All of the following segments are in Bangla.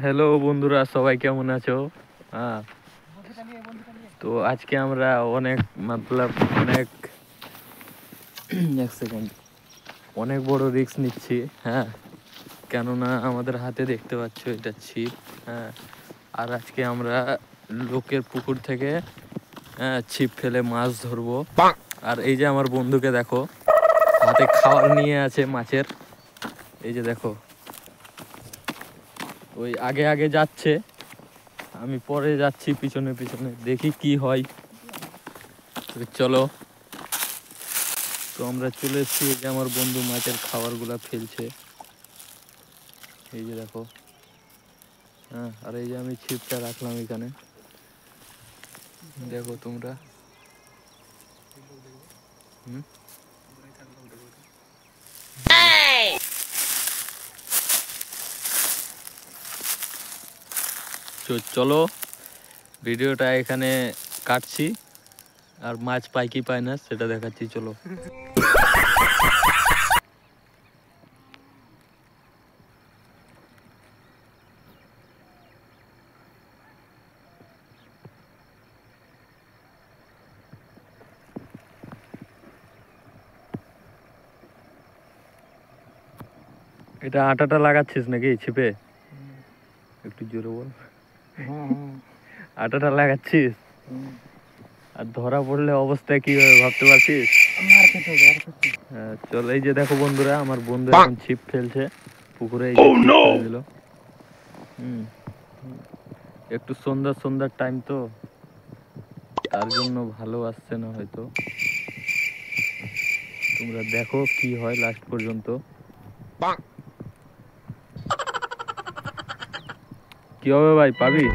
হ্যালো বন্ধুরা, সবাই কেমন আছো? হ্যাঁ, তো আজকে আমরা অনেক মতলব অনেক এক সেকেন্ড অনেক বড় রিস্ক নিচ্ছি। হ্যাঁ, কেননা আমাদের হাতে দেখতে পাচ্ছ এটা ছিপ। হ্যাঁ, আর আজকে আমরা লোকের পুকুর থেকে ছিপ ফেলে মাছ ধরবো। আর এই যে আমার বন্ধুকে দেখো, হাতে খাবার নিয়ে আছে মাছের। এই যে দেখো, ওই আগে আগে যাচ্ছে, আমি পরে যাচ্ছি পিছনে পিছনে, দেখি কি হয়। চলো, তো আমরা চলে এসেছি। এই যে আমার বন্ধু মাছের খাবারগুলা ফেলছে, এই যে দেখো। হ্যাঁ, আর এই যে আমি ছিপটা রাখলাম এখানে, দেখো তোমরা। হুম, তো চলো, ভিডিওটা এখানে কাটছি। আর মাছ পাই কি পায় না সেটা দেখাচ্ছি, চলো। এটা আটাটা লাগাচ্ছিস নাকি ছিপে? একটু জোরে বল। আটাটা লাগাচ্ছিস? আর ধরা পড়লে অবস্থা কি হবে ভাবতে পারছিস? হ্যাঁ, চল। এই যে দেখো বন্ধুরা, আমার বন্ধু এখন ছিপ ফেলছে পুকুরে। এই যে ছিপ ফেলে দিল। হুম, একটু সন্ধ্যা সন্ধ্যার টাইম তো, তার জন্য ভালো আসছে না হয়তো। তোমরা দেখো কি হয় লাস্ট পর্যন্ত। কি হবে ভাই, পাবি?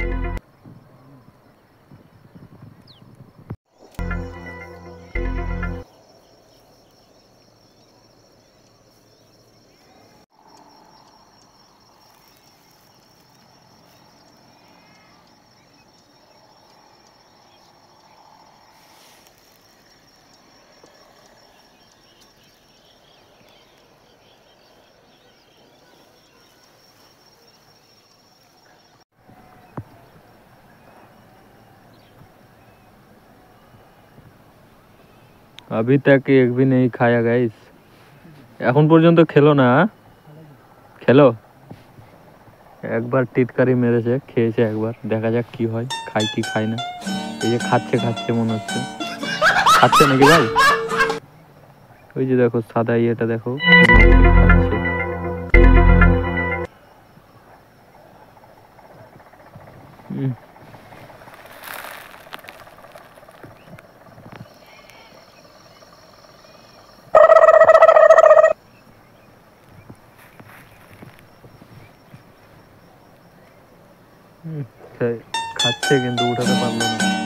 अभी तक एक भी नहीं खाया गाइस। এখন পর্যন্ত খেলো না? খেলো, একবার টিটকারি মেরেছে, খেয়েছে একবার, দেখা যাক কি হয়, খাই কি খাই না। এই যে খাচ্ছে খাচ্ছে মনে হচ্ছে, খাচ্ছে নাকি ভাই? ওই যে দেখো সাদা ইয়েটা দেখো, খাচ্ছে। হুম, খাচ্ছে কিন্তু উঠাতে পারলো না।